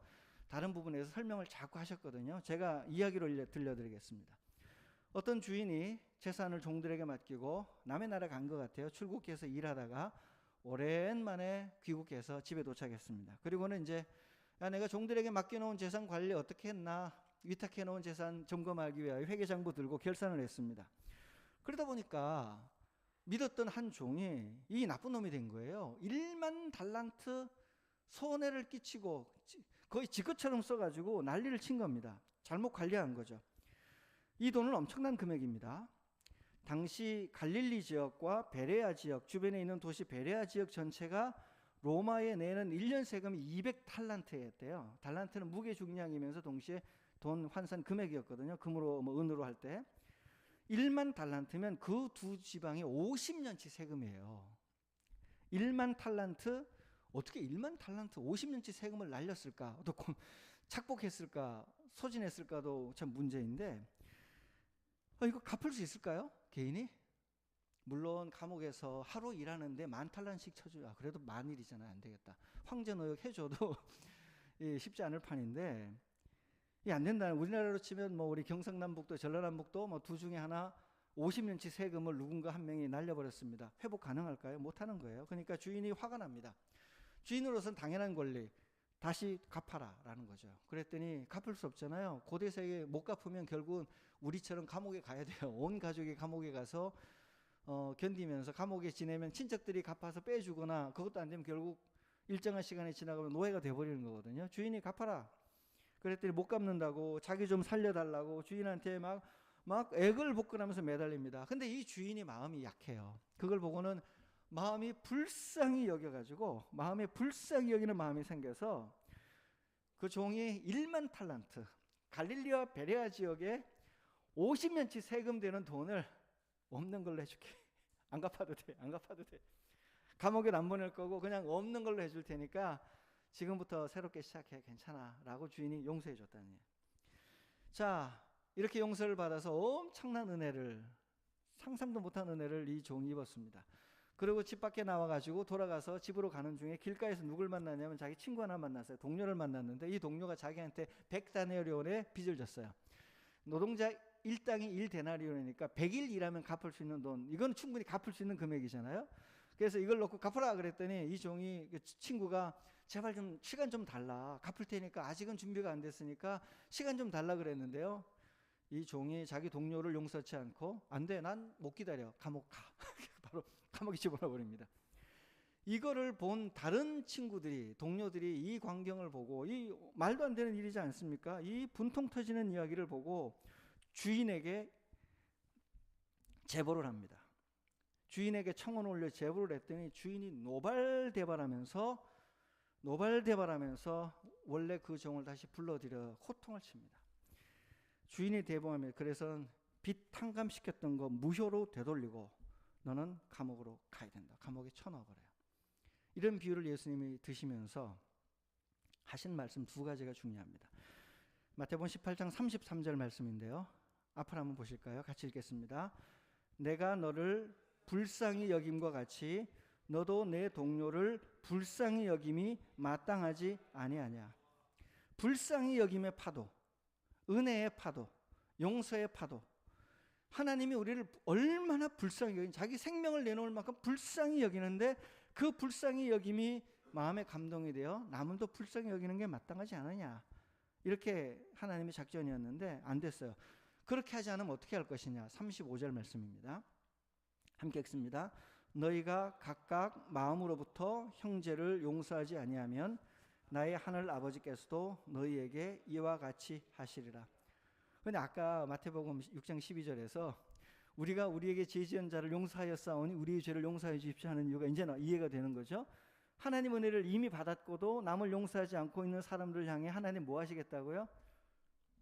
다른 부분에서 설명을 자꾸 하셨거든요. 제가 이야기로 들려드리겠습니다. 어떤 주인이 재산을 종들에게 맡기고 남의 나라 간 것 같아요. 출국해서 일하다가 오랜만에 귀국해서 집에 도착했습니다. 그리고는 이제 내가 종들에게 맡겨놓은 재산 관리 어떻게 했나 위탁해놓은 재산 점검하기 위하여 회계장부 들고 결산을 했습니다. 그러다 보니까 믿었던 한 종이 이 나쁜 놈이 된 거예요. 1만 달란트 손해를 끼치고 거의 지 것처럼 써가지고 난리를 친 겁니다. 잘못 관리한 거죠. 이 돈은 엄청난 금액입니다. 당시 갈릴리 지역과 베레아 지역, 주변에 있는 도시 베레아 지역 전체가 로마에 내는 1년 세금이 200달란트였대요. 달란트는 무게 중량이면서 동시에 돈 환산 금액이었거든요. 금으로 은으로 할 때 1만 달란트면 그 두 지방이 50년치 세금이에요. 1만 달란트, 어떻게 1만 달란트 50년치 세금을 날렸을까? 또 착복했을까? 소진했을까도 참 문제인데 이거 갚을 수 있을까요? 개인이? 물론 감옥에서 하루 일하는데 10,000달러씩 쳐줘야 그래도 만일이잖아요. 안 되겠다. 황제노역 해줘도 쉽지 않을 판인데 이 안 된다. 우리나라로 치면 뭐 우리 경상남북도 전라남북도 뭐 두 중에 하나 50년치 세금을 누군가 한 명이 날려버렸습니다. 회복 가능할까요? 못하는 거예요. 그러니까 주인이 화가 납니다. 주인으로서는 당연한 권리 다시 갚아라라는 거죠. 그랬더니 갚을 수 없잖아요. 고대 세계 못 갚으면 결국은 우리처럼 감옥에 가야 돼요. 온 가족이 감옥에 가서 견디면서 감옥에 지내면 친척들이 갚아서 빼주거나 그것도 안 되면 결국 일정한 시간이 지나가면 노예가 돼버리는 거거든요. 주인이 갚아라. 그랬더니 못 갚는다고 자기 좀 살려달라고 주인한테 막 액을 복근하면서 매달립니다. 근데 이 주인이 마음이 약해요. 그걸 보고는 마음이 불쌍히 여겨가지고 마음에 불쌍히 여기는 마음이 생겨서 그 종이 1만 달란트 갈릴리와 베레아 지역에 50년치 세금 되는 돈을 없는 걸로 해줄게. 안 갚아도 돼. 안 갚아도 돼. 감옥에 안 보낼 거고 그냥 없는 걸로 해줄 테니까 지금부터 새롭게 시작해. 괜찮아. 라고 주인이 용서해 줬다는 얘기예요. 자, 이렇게 용서를 받아서 엄청난 은혜를 상상도 못한 은혜를 이 종이 입었습니다. 그리고 집 밖에 나와가지고 돌아가서 집으로 가는 중에 길가에서 누굴 만나냐면 자기 친구 하나 만났어요. 동료를 만났는데 이 동료가 자기한테 100다네리온의 빚을 졌어요. 노동자 일당이 1데나리온이니까 100일 일하면 갚을 수 있는 돈, 이건 충분히 갚을 수 있는 금액이잖아요. 그래서 이걸 놓고 갚으라 그랬더니 이 종이 친구가 제발 좀 시간 좀 달라. 갚을 테니까 아직은 준비가 안 됐으니까 시간 좀 달라 그랬는데요. 이 종이 자기 동료를 용서치 않고 안 돼, 난 못 기다려. 감옥 가. 바로 감옥에 집어넣어버립니다. 이거를 본 다른 친구들이, 동료들이 이 광경을 보고 이 말도 안 되는 일이지 않습니까? 이 분통 터지는 이야기를 보고 주인에게 제보를 합니다. 주인에게 청원을 올려 제보를 했더니 주인이 노발대발하면서 원래 그 종을 다시 불러들여 호통을 칩니다. 주인이 대범하며 그래서 빚 탕감시켰던 거 무효로 되돌리고 너는 감옥으로 가야 된다. 감옥에 쳐넣어버려요. 이런 비유를 예수님이 드시면서 하신 말씀 두 가지가 중요합니다. 마태복음 18장 33절 말씀인데요. 앞을 한번 보실까요? 같이 읽겠습니다. 내가 너를 불쌍히 여김과 같이 너도 내 동료를 불쌍히 여김이 마땅하지 아니하냐. 불쌍히 여김의 파도, 은혜의 파도, 용서의 파도. 하나님이 우리를 얼마나 불쌍히 여긴, 자기 생명을 내놓을 만큼 불쌍히 여기는데 그 불쌍히 여김이 마음에 감동이 되어 남을 더 불쌍히 여기는 게 마땅하지 않느냐. 이렇게 하나님의 작전이었는데 안 됐어요. 그렇게 하지 않으면 어떻게 할 것이냐. 35절 말씀입니다. 함께 읽습니다. 너희가 각각 마음으로부터 형제를 용서하지 아니하면 나의 하늘 아버지께서도 너희에게 이와 같이 하시리라. 근데 아까 마태복음 6장 12절에서 우리가 우리에게 죄 지은 자를 용서하였사오니 우리의 죄를 용서해 주십시오 하는 이유가 이제는 이해가 되는 거죠. 하나님 은혜를 이미 받았고도 남을 용서하지 않고 있는 사람들을 향해 하나님 뭐 하시겠다고요?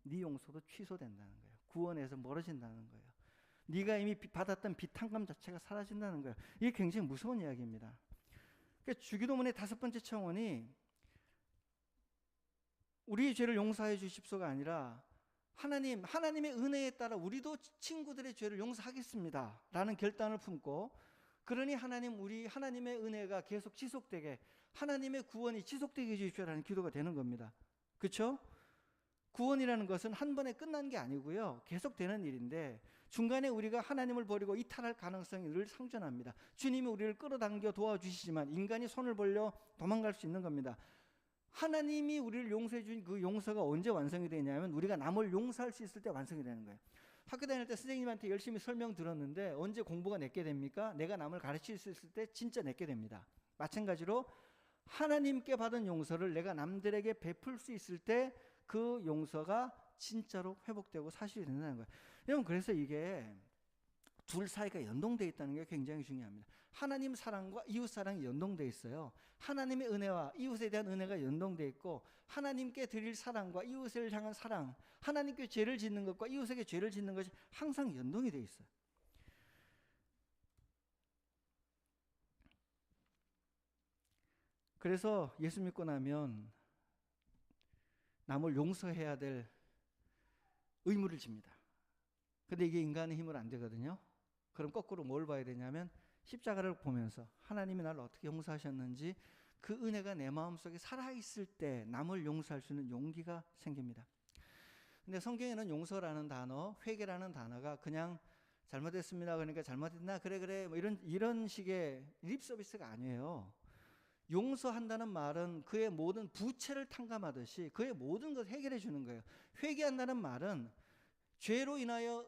네 용서도 취소된다는 거예요. 구원에서 멀어진다는 거예요. 네가 이미 받았던 비탄감 자체가 사라진다는 거예요. 이게 굉장히 무서운 이야기입니다. 그러니까 주기도문의 5번째 청원이 우리의 죄를 용서해 주십시오가 아니라 하나님의 은혜에 따라 우리도 친구들의 죄를 용서하겠습니다 라는 결단을 품고, 그러니 하나님의 은혜가 계속 지속되게, 하나님의 구원이 지속되게 해주십시오라는 기도가 되는 겁니다. 그렇죠? 구원이라는 것은 한 번에 끝난 게 아니고요, 계속되는 일인데 중간에 우리가 하나님을 버리고 이탈할 가능성이 늘 상존합니다. 주님이 우리를 끌어당겨 도와주시지만 인간이 손을 벌려 도망갈 수 있는 겁니다. 하나님이 우리를 용서해 준 그 용서가 언제 완성이 되냐면 우리가 남을 용서할 수 있을 때 완성이 되는 거예요. 학교 다닐 때 선생님한테 열심히 설명 들었는데 언제 공부가 내게 됩니까? 내가 남을 가르칠 수 있을 때 진짜 내게 됩니다. 마찬가지로 하나님께 받은 용서를 내가 남들에게 베풀 수 있을 때 그 용서가 진짜로 회복되고 사실이 된다는 거예요. 여러분, 그래서 이게 둘 사이가 연동되어 있다는 게 굉장히 중요합니다. 하나님 사랑과 이웃 사랑이 연동되어 있어요. 하나님의 은혜와 이웃에 대한 은혜가 연동되어 있고, 하나님께 드릴 사랑과 이웃을 향한 사랑, 하나님께 죄를 짓는 것과 이웃에게 죄를 짓는 것이 항상 연동이 되어 있어요. 그래서 예수 믿고 나면 남을 용서해야 될 의무를 집니다. 근데 이게 인간의 힘으로 안 되거든요. 그럼 거꾸로 뭘 봐야 되냐면 십자가를 보면서 하나님이 나를 어떻게 용서하셨는지 그 은혜가 내 마음속에 살아있을 때 남을 용서할 수 있는 용기가 생깁니다. 근데 성경에는 용서라는 단어, 회개라는 단어가 그냥 잘못했습니다 그러니까 잘못했나 그래 뭐 이런 식의 립 서비스가 아니에요. 용서한다는 말은 그의 모든 부채를 탕감하듯이 그의 모든 것을 해결해 주는 거예요. 회개한다는 말은 죄로 인하여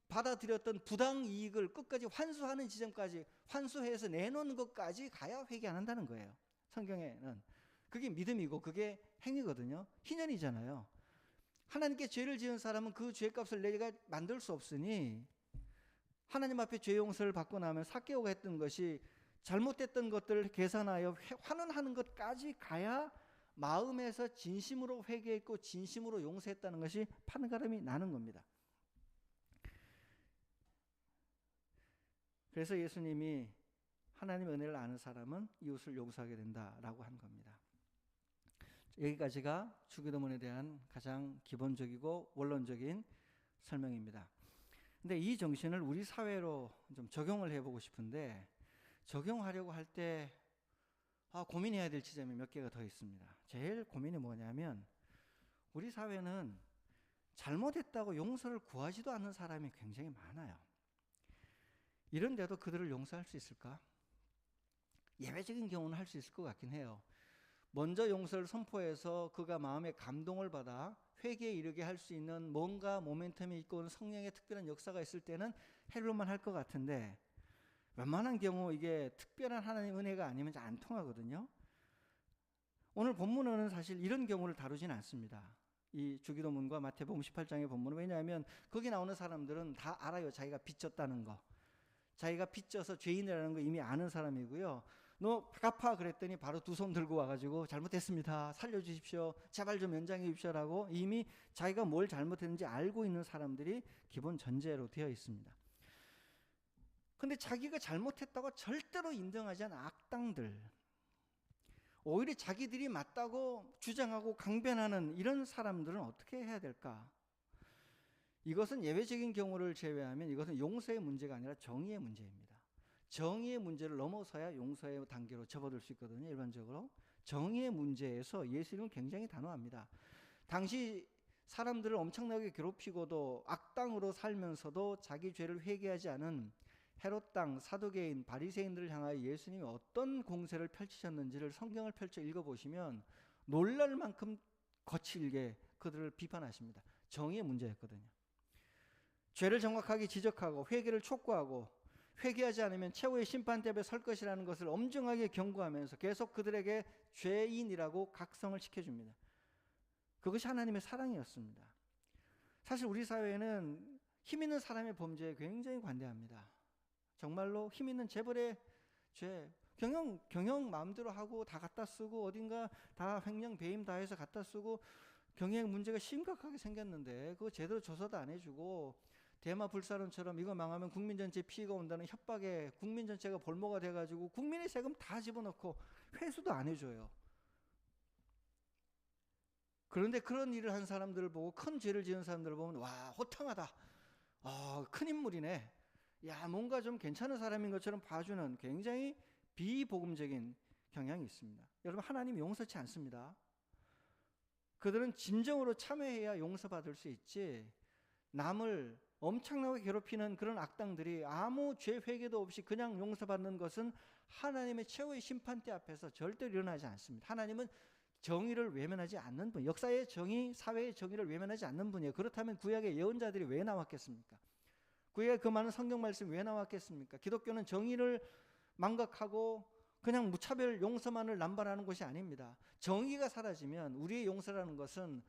받아들였던 부당 이익을 끝까지 환수하는 지점까지 환수해서 내놓는 것까지 가야 회개 안 한다는 거예요. 성경에는 그게 믿음이고 그게 행위거든요. 희년이잖아요. 하나님께 죄를 지은 사람은 그 죄값을 내가 만들 수 없으니 하나님 앞에 죄 용서를 받고 나면 삭개오가 했던 것이 잘못됐던 것들을 계산하여 환원하는 것까지 가야 마음에서 진심으로 회개했고 진심으로 용서했다는 것이 판가름이 나는 겁니다. 그래서 예수님이 하나님의 은혜를 아는 사람은 이웃을 용서하게 된다라고 한 겁니다. 여기까지가 주기도문에 대한 가장 기본적이고 원론적인 설명입니다. 근데 이 정신을 우리 사회로 좀 적용을 해보고 싶은데, 적용하려고 할 때 고민해야 될 지점이 몇 개가 더 있습니다. 제일 고민이 뭐냐면 우리 사회는 잘못했다고 용서를 구하지도 않는 사람이 굉장히 많아요. 이런데도 그들을 용서할 수 있을까? 예외적인 경우는 할 수 있을 것 같긴 해요. 먼저 용서를 선포해서 그가 마음의 감동을 받아 회개에 이르게 할 수 있는 뭔가 모멘텀이 있고 성령의 특별한 역사가 있을 때는 해로만 할 것 같은데, 웬만한 경우 이게 특별한 하나님의 은혜가 아니면 잘 안 통하거든요. 오늘 본문은 사실 이런 경우를 다루진 않습니다. 이 주기도문과 마태복음 18장의 본문은. 왜냐하면 거기 나오는 사람들은 다 알아요. 자기가 빚졌다는 거. 자기가 빚져서 죄인이라는 거 이미 아는 사람이고요. 너 갚아 그랬더니 바로 두 손 들고 와가지고 잘못했습니다. 살려주십시오. 제발 좀 연장해 주십시오라고 이미 자기가 뭘 잘못했는지 알고 있는 사람들이 기본 전제로 되어 있습니다. 근데 자기가 잘못했다고 절대로 인정하지 않은 악당들, 오히려 자기들이 맞다고 주장하고 강변하는 이런 사람들은 어떻게 해야 될까? 이것은 예외적인 경우를 제외하면 이것은 용서의 문제가 아니라 정의의 문제입니다. 정의의 문제를 넘어서야 용서의 단계로 접어들 수 있거든요. 일반적으로 정의의 문제에서 예수님은 굉장히 단호합니다. 당시 사람들을 엄청나게 괴롭히고도 악당으로 살면서도 자기 죄를 회개하지 않은 헤롯 땅, 사두개인, 바리새인들을 향하여 예수님이 어떤 공세를 펼치셨는지를 성경을 펼쳐 읽어보시면 놀랄 만큼 거칠게 그들을 비판하십니다. 정의의 문제였거든요. 죄를 정확하게 지적하고 회개를 촉구하고 회개하지 않으면 최후의 심판대 앞에 설 것이라는 것을 엄중하게 경고하면서 계속 그들에게 죄인이라고 각성을 시켜줍니다. 그것이 하나님의 사랑이었습니다. 사실 우리 사회는 힘 있는 사람의 범죄에 굉장히 관대합니다. 정말로 힘 있는 재벌의 죄, 경영 마음대로 하고 다 갖다 쓰고 어딘가 다 횡령 배임 다 해서 갖다 쓰고 경영 문제가 심각하게 생겼는데 그거 제대로 조사도 안 해주고 대마 불사론처럼 이거 망하면 국민 전체에 피해가 온다는 협박에 국민 전체가 볼모가 돼가지고 국민의 세금 다 집어넣고 회수도 안 해줘요. 그런데 그런 일을 한 사람들을 보고 큰 죄를 지은 사람들을 보면 와 호탕하다. 큰 인물이네. 야 뭔가 좀 괜찮은 사람인 것처럼 봐주는 굉장히 비복음적인 경향이 있습니다. 여러분 하나님 용서치 않습니다. 그들은 진정으로 참회해야 용서받을 수 있지 남을 엄청나게 괴롭히는 그런 악당들이 아무 죄 회개도 없이 그냥 용서받는 것은 하나님의 최후의 심판대 앞에서 절대로 일어나지 않습니다. 하나님은 정의를 외면하지 않는 분, 역사의 정의, 사회의 정의를 외면하지 않는 분이에요. 그렇다면 구약의 예언자들이 왜 나왔겠습니까? 구약의 그 많은 성경 말씀이 왜 나왔겠습니까? 기독교는 정의를 망각하고 그냥 무차별 용서만을 남발하는 것이 아닙니다. 정의가 사라지면 우리의 용서라는 것은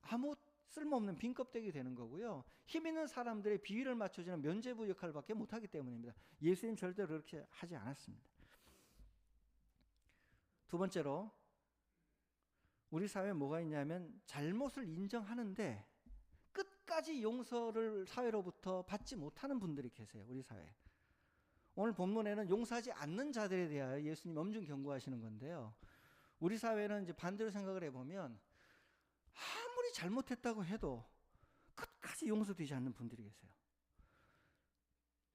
아무 쓸모없는 빈 껍데기 되는 거고요. 힘 있는 사람들의 비위를 맞춰주는 면죄부 역할밖에 못하기 때문입니다. 예수님 절대로 그렇게 하지 않았습니다. 두 번째로 우리 사회에 뭐가 있냐면 잘못을 인정하는데 끝까지 용서를 사회로부터 받지 못하는 분들이 계세요. 우리 사회에. 오늘 본문에는 용서하지 않는 자들에 대하여 예수님 엄중 경고하시는 건데요. 우리 사회는 이제 반대로 생각을 해보면 아무리 잘못했다고 해도 끝까지 용서되지 않는 분들이 계세요.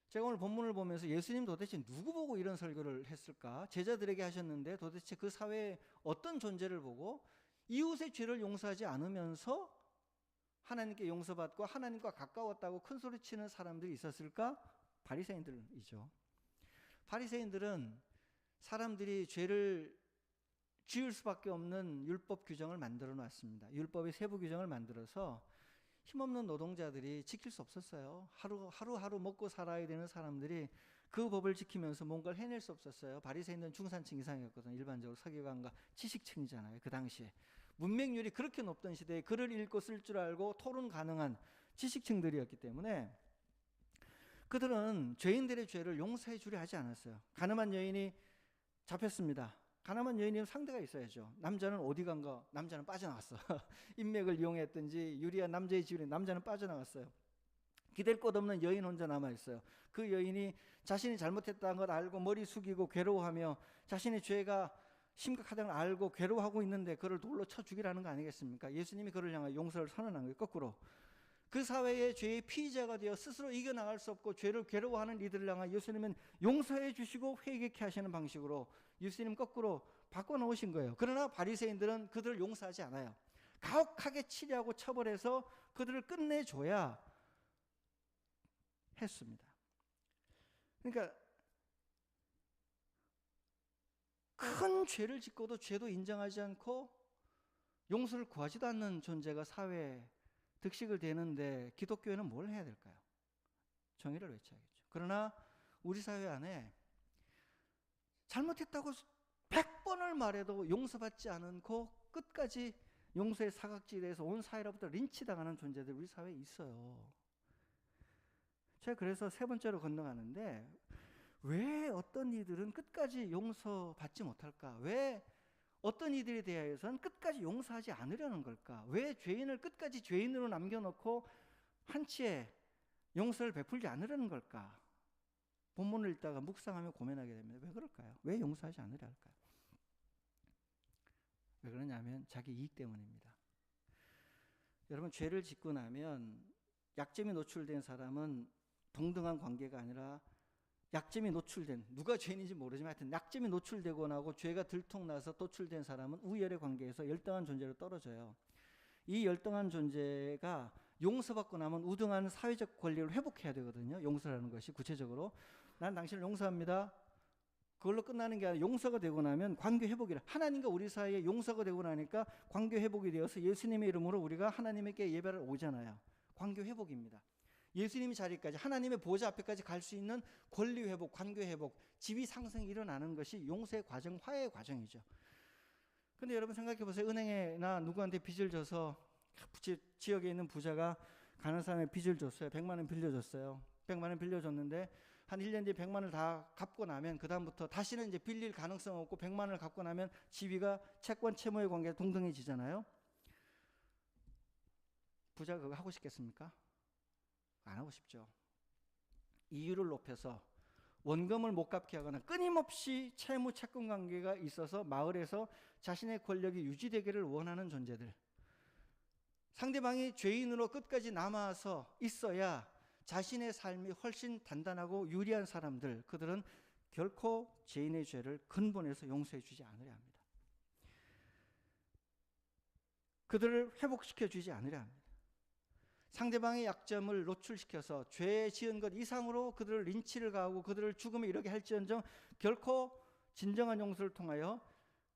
제가 오늘 본문을 보면서 예수님 도대체 누구 보고 이런 설교를 했을까? 제자들에게 하셨는데 도대체 그 사회에 어떤 존재를 보고 이웃의 죄를 용서하지 않으면서 하나님께 용서받고 하나님과 가까웠다고 큰 소리치는 사람들이 있었을까? 바리새인들이죠. 바리새인들은 사람들이 죄를 지을 수밖에 없는 율법 규정을 만들어 놨습니다. 율법의 세부 규정을 만들어서 힘없는 노동자들이 지킬 수 없었어요. 하루하루 먹고 살아야 되는 사람들이 그 법을 지키면서 뭔가를 해낼 수 없었어요. 바리새인들은 중산층 이상이었거든요. 일반적으로 서기관과 지식층이잖아요. 그 당시에. 문맹률이 그렇게 높던 시대에 글을 읽고 쓸 줄 알고 토론 가능한 지식층들이었기 때문에 그들은 죄인들의 죄를 용서해 주려 하지 않았어요. 가늠한 여인이 잡혔습니다. 가늠한 여인이면 상대가 있어야죠. 남자는 어디 간가? 남자는 빠져나갔어. 인맥을 이용했든지 유리한 남자의 집에 남자는 빠져나갔어요. 기댈 곳 없는 여인 혼자 남아있어요. 그 여인이 자신이 잘못했다는 걸 알고 머리 숙이고 괴로워하며 자신의 죄가 심각하다는 걸 알고 괴로워하고 있는데 그를 돌로 쳐 죽이라는 거 아니겠습니까? 예수님이 그를 향해 용서를 선언한 거예요. 거꾸로. 그 사회의 죄의 피의자가 되어 스스로 이겨나갈 수 없고 죄를 괴로워하는 이들을 향해 예수님은 용서해 주시고 회개케 하시는 방식으로 예수님 거꾸로 바꿔놓으신 거예요. 그러나 바리새인들은 그들을 용서하지 않아요. 가혹하게 치려하고 처벌해서 그들을 끝내줘야 했습니다. 그러니까 큰 죄를 짓고도 죄도 인정하지 않고 용서를 구하지도 않는 존재가 사회에 득식을 되는데 기독교회는 뭘 해야 될까요? 정의를 외쳐야겠죠. 그러나 우리 사회 안에 잘못했다고 100번을 말해도 용서받지 않고 끝까지 용서의 사각지대에서 온 사회로부터 린치당하는 존재들이 우리 사회에 있어요. 제가 그래서 세 번째로 건너가는데 왜 어떤 이들은 끝까지 용서받지 못할까? 왜 어떤 이들에 대하여서는 끝까지 용서하지 않으려는 걸까? 왜 죄인을 끝까지 죄인으로 남겨놓고 한치의 용서를 베풀지 않으려는 걸까? 본문을 읽다가 묵상하며 고민하게 됩니다. 왜 그럴까요? 왜 용서하지 않으려 할까요? 왜 그러냐면 자기 이익 때문입니다. 여러분, 죄를 짓고 나면 약점이 노출된 사람은 동등한 관계가 아니라 약점이 노출된, 누가 죄인인지 모르지만 하여튼 약점이 노출되고 나고 죄가 들통나서 노출된 사람은 우열의 관계에서 열등한 존재로 떨어져요. 이 열등한 존재가 용서받고 나면 우등한 사회적 권리를 회복해야 되거든요. 용서라는 것이 구체적으로 난 당신을 용서합니다. 그걸로 끝나는 게 아니라 용서가 되고 나면 관계 회복이라. 하나님과 우리 사이에 용서가 되고 나니까 관계 회복이 되어서 예수님의 이름으로 우리가 하나님께 예배를 오잖아요. 관계 회복입니다. 예수님의 자리까지, 하나님의 보좌 앞에까지 갈 수 있는 권리 회복, 관계 회복, 지위 상승이 일어나는 것이 용서의 과정, 화해의 과정이죠. 근데 여러분 생각해 보세요. 은행에나 누구한테 빚을 져서 지역에 있는 부자가 가난한 사람에 빚을 줬어요. 100만 원 빌려줬어요. 100만 원 빌려줬는데 한 1년 뒤에 100만 원을 다 갚고 나면 그 다음부터 다시는 이제 빌릴 가능성 없고 100만 원을 갚고 나면 지위가 채권 채무의 관계가 동등해지잖아요. 부자가 그거 하고 싶겠습니까? 안 하고 싶죠. 이율을 높여서 원금을 못 갚게 하거나 끊임없이 채무 채권 관계가 있어서 마을에서 자신의 권력이 유지되기를 원하는 존재들, 상대방이 죄인으로 끝까지 남아서 있어야 자신의 삶이 훨씬 단단하고 유리한 사람들, 그들은 결코 죄인의 죄를 근본에서 용서해 주지 않으려 합니다. 그들을 회복시켜 주지 않으려 합니다. 상대방의 약점을 노출시켜서 죄 지은 것 이상으로 그들을 린치를 가하고 그들을 죽음에 이르게 할지언정 결코 진정한 용서를 통하여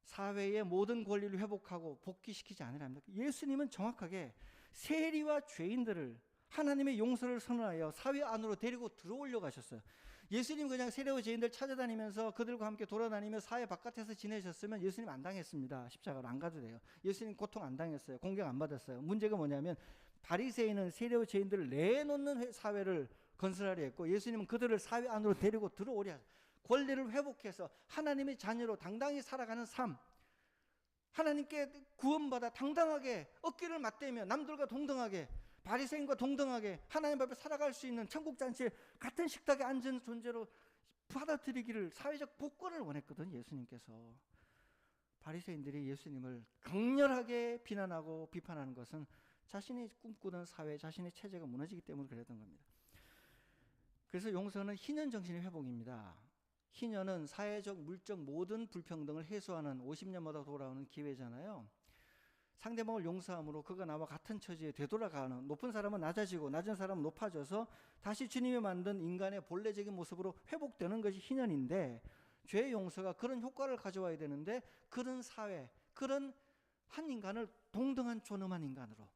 사회의 모든 권리를 회복하고 복귀시키지 않으려 합니다. 예수님은 정확하게 세리와 죄인들을 하나님의 용서를 선언하여 사회 안으로 데리고 들어오려고 하셨어요. 예수님 그냥 세리와 죄인들 찾아다니면서 그들과 함께 돌아다니며 사회 바깥에서 지내셨으면 예수님 안 당했습니다. 십자가로 안 가도 돼요. 예수님 고통 안 당했어요. 공격 안 받았어요. 문제가 뭐냐면 바리새인은 세리와 죄인들을 내놓는 사회를 건설하려 했고, 예수님은 그들을 사회 안으로 데리고 들어오려 하셨어요. 권리를 회복해서 하나님의 자녀로 당당히 살아가는 삶, 하나님께 구원받아 당당하게 어깨를 맞대며 남들과 동등하게, 바리새인과 동등하게 하나님 앞에 살아갈 수 있는 천국 잔치에 같은 식탁에 앉은 존재로 받아들이기를, 사회적 복권을 원했거든 예수님께서. 바리새인들이 예수님을 강렬하게 비난하고 비판하는 것은 자신이 꿈꾸던 사회, 자신의 체제가 무너지기 때문에 그랬던 겁니다. 그래서 용서는 희년 정신의 회복입니다. 희년은 사회적, 물적 모든 불평등을 해소하는 50년마다 돌아오는 기회잖아요. 상대방을 용서함으로 그가 나와 같은 처지에 되돌아가는, 높은 사람은 낮아지고 낮은 사람은 높아져서 다시 주님이 만든 인간의 본래적인 모습으로 회복되는 것이 희년인데, 죄의 용서가 그런 효과를 가져와야 되는데 그런 사회, 그런 한 인간을 동등한 존엄한 인간으로,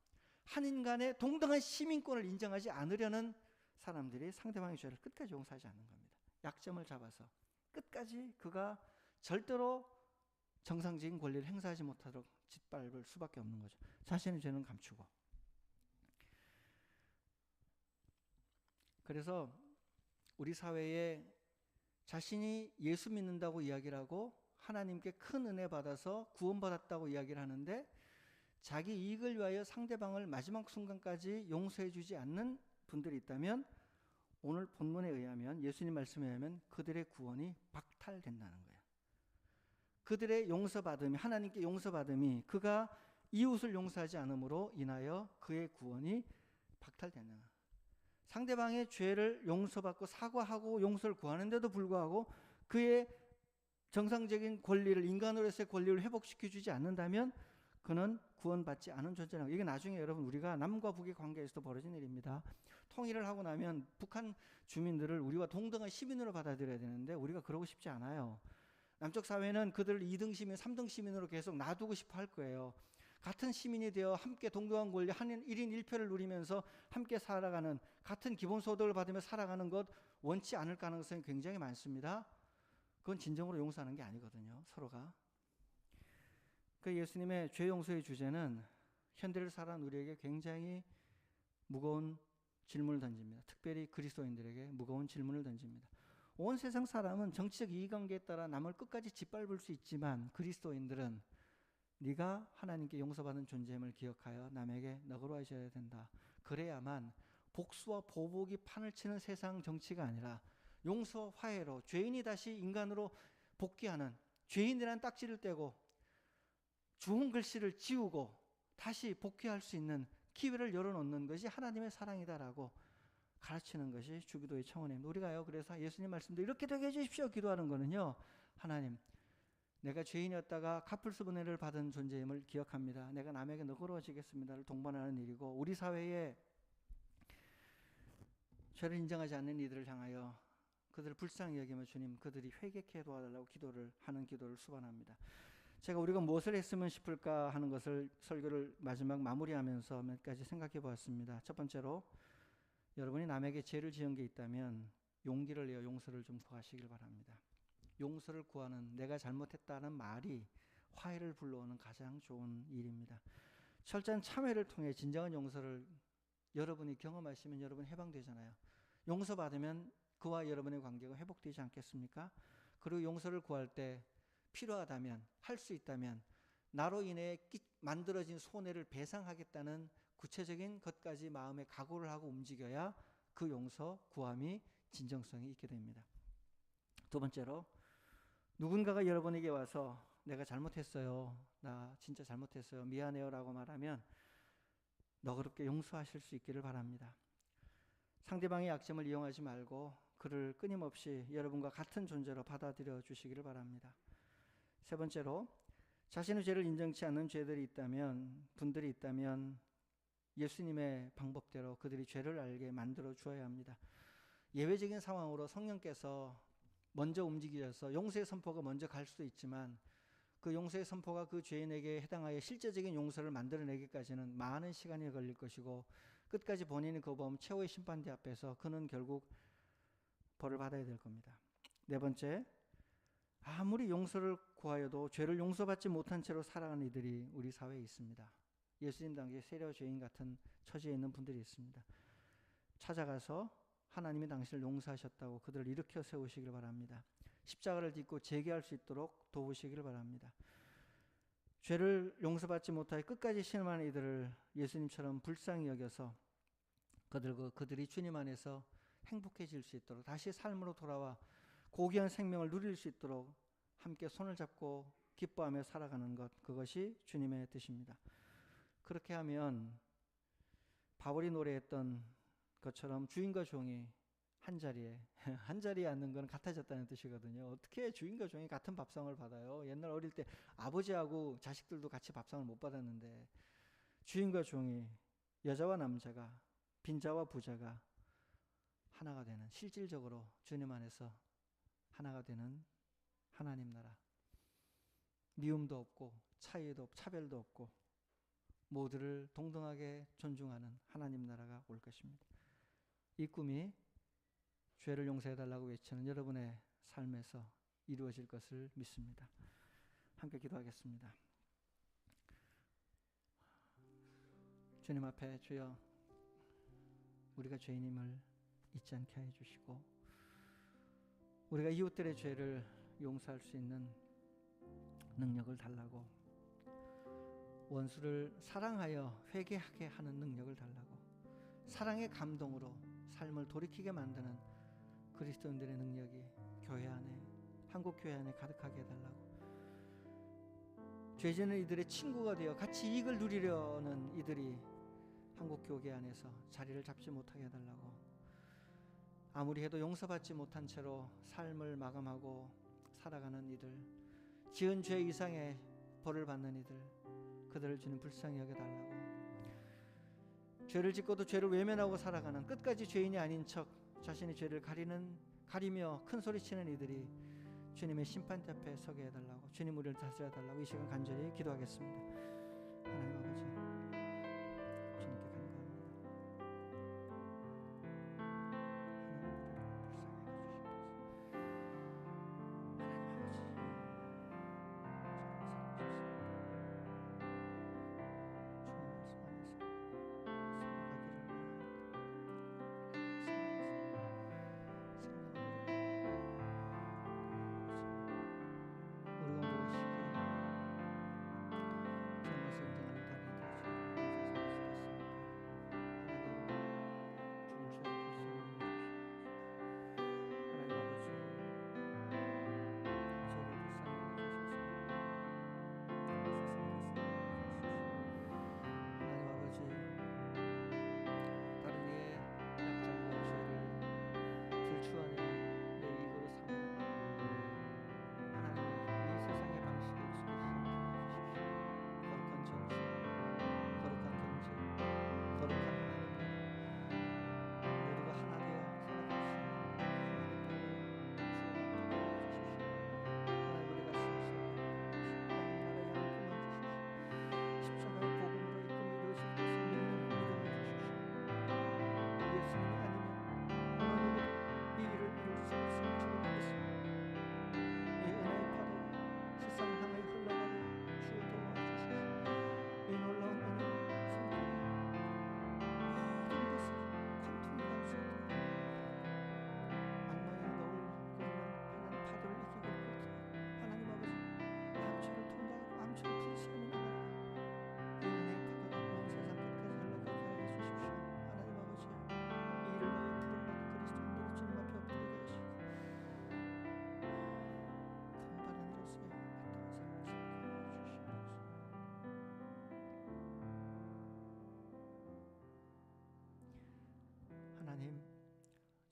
한 인간의 동등한 시민권을 인정하지 않으려는 사람들이 상대방의 죄를 끝까지 용서하지 않는 겁니다. 약점을 잡아서 끝까지 그가 절대로 정상적인 권리를 행사하지 못하도록 짓밟을 수밖에 없는 거죠. 자신의 죄는 감추고. 그래서 우리 사회에 자신이 예수 믿는다고 이야기를 하고 하나님께 큰 은혜 받아서 구원받았다고 이야기를 하는데 자기 이익을 위하여 상대방을 마지막 순간까지 용서해 주지 않는 분들이 있다면, 오늘 본문에 의하면, 예수님 말씀에 의하면 그들의 구원이 박탈된다는 거예요. 그들의 용서받음이, 하나님께 용서받음이 그가 이웃을 용서하지 않음으로 인하여 그의 구원이 박탈되는, 상대방의 죄를 용서받고 사과하고 용서를 구하는데도 불구하고 그의 정상적인 권리를, 인간으로서의 권리를 회복시켜주지 않는다면 그는 구원받지 않은 존재라는 거예요. 이게 나중에 여러분 우리가 남과 북의 관계에서도 벌어진 일입니다. 통일을 하고 나면 북한 주민들을 우리와 동등한 시민으로 받아들여야 되는데 우리가 그러고 싶지 않아요. 남쪽 사회는 그들을 2등 시민, 3등 시민으로 계속 놔두고 싶어 할 거예요. 같은 시민이 되어 함께 동등한 권리, 1인 1표를 누리면서 함께 살아가는, 같은 기본소득을 받으며 살아가는 것 원치 않을 가능성이 굉장히 많습니다. 그건 진정으로 용서하는 게 아니거든요, 서로가. 그 예수님의 죄 용서의 주제는 현대를 살아가는 우리에게 굉장히 무거운 질문을 던집니다. 특별히 그리스도인들에게 무거운 질문을 던집니다. 온 세상 사람은 정치적 이해관계에 따라 남을 끝까지 짓밟을 수 있지만 그리스도인들은 네가 하나님께 용서받은 존재임을 기억하여 남에게 너그러워하셔야 된다. 그래야만 복수와 보복이 판을 치는 세상 정치가 아니라 용서, 화해로 죄인이 다시 인간으로 복귀하는, 죄인이란 딱지를 떼고 주홍 글씨를 지우고 다시 복귀할 수 있는 기회를 열어놓는 것이 하나님의 사랑이다라고 가르치는 것이 주기도의 청원입니다. 우리가요, 그래서 예수님 말씀도 이렇게 되게 해주십시오 기도하는 거는요, 하나님, 내가 죄인이었다가 갚을 수 은혜를 받은 존재임을 기억합니다. 내가 남에게 너그러워지겠습니다를 동반하는 일이고, 우리 사회에 죄를 인정하지 않는 이들을 향하여 그들을 불쌍히 여기며 주님, 그들이 회개케 도와달라고 기도를 하는 기도를 수반합니다. 제가 우리가 무엇을 했으면 싶을까 하는 것을 설교를 마지막 마무리하면서 몇 가지 생각해 보았습니다. 첫 번째로, 여러분이 남에게 죄를 지은 게 있다면 용기를 내어 용서를 좀 구하시길 바랍니다. 용서를 구하는, 내가 잘못했다는 말이 화해를 불러오는 가장 좋은 일입니다. 철저한 참회를 통해 진정한 용서를 여러분이 경험하시면 여러분 해방되잖아요. 용서받으면 그와 여러분의 관계가 회복되지 않겠습니까? 그리고 용서를 구할 때 필요하다면, 할 수 있다면 나로 인해 만들어진 손해를 배상하겠다는 구체적인 것까지 마음에 각오를 하고 움직여야 그 용서 구함이 진정성이 있게 됩니다. 두 번째로, 누군가가 여러분에게 와서 내가 잘못했어요, 나 진짜 잘못했어요, 미안해요 라고 말하면 너그럽게 용서하실 수 있기를 바랍니다. 상대방의 약점을 이용하지 말고 그를 끊임없이 여러분과 같은 존재로 받아들여 주시기를 바랍니다. 세 번째로, 자신의 죄를 인정치 않는 분들이 있다면 예수님의 방법대로 그들이 죄를 알게 만들어 주어야 합니다. 예외적인 상황으로 성령께서 먼저 움직이셔서 용서의 선포가 먼저 갈 수도 있지만 그 용서의 선포가 그 죄인에게 해당하여 실제적인 용서를 만들어내기까지는 많은 시간이 걸릴 것이고, 끝까지 본인이 거부하면 최후의 심판대 앞에서 그는 결국 벌을 받아야 될 겁니다. 네 번째, 아무리 용서를 구하여도 죄를 용서받지 못한 채로 살아가는 이들이 우리 사회에 있습니다. 예수님 당시에 세례 죄인 같은 처지에 있는 분들이 있습니다. 찾아가서 하나님이 당신을 용서하셨다고 그들을 일으켜 세우시길 바랍니다. 십자가를 딛고 재개할 수 있도록 도우시기를 바랍니다. 죄를 용서받지 못하여 끝까지 신음하는 이들을 예수님처럼 불쌍히 여겨서 그들이 주님 안에서 행복해질 수 있도록, 다시 삶으로 돌아와 고귀한 생명을 누릴 수 있도록 함께 손을 잡고 기뻐하며 살아가는 것, 그것이 주님의 뜻입니다. 그렇게 하면 바울이 노래했던 것처럼 주인과 종이 한 자리에 앉는 건 같아졌다는 뜻이거든요. 어떻게 주인과 종이 같은 밥상을 받아요? 옛날 어릴 때 아버지하고 자식들도 같이 밥상을 못 받았는데, 주인과 종이, 여자와 남자가, 빈자와 부자가 하나가 되는, 실질적으로 주님 안에서 하나가 되는 하나님 나라, 미움도 없고 차이도 없고 차별도 없고 모두를 동등하게 존중하는 하나님 나라가 올 것입니다. 이 꿈이 죄를 용서해달라고 외치는 여러분의 삶에서 이루어질 것을 믿습니다. 함께 기도하겠습니다. 주님 앞에, 주여, 우리가 죄인임을 잊지 않게 해주시고 우리가 이웃들의 죄를 용서할 수 있는 능력을 달라고, 원수를 사랑하여 회개하게 하는 능력을 달라고, 사랑의 감동으로 삶을 돌이키게 만드는 그리스도인들의 능력이 교회 안에, 한국 교회 안에 가득하게 해달라고, 죄지는 이들의 친구가 되어 같이 이익을 누리려는 이들이 한국 교회 안에서 자리를 잡지 못하게 해달라고, 아무리 해도 용서받지 못한 채로 삶을 마감하고 살아가는 이들, 지은 죄 이상의 벌을 받는 이들, 그들을 주님 불쌍히 여겨달라고, 죄를 짓고도 죄를 외면하고 살아가는, 끝까지 죄인이 아닌 척 자신의 죄를 가리며 큰 소리치는 이들이 주님의 심판대 앞에 서게 해달라고, 주님 우리를 다스려 달라고 이 시간 간절히 기도하겠습니다. 하나님 아버지, 주님께 간구합니다.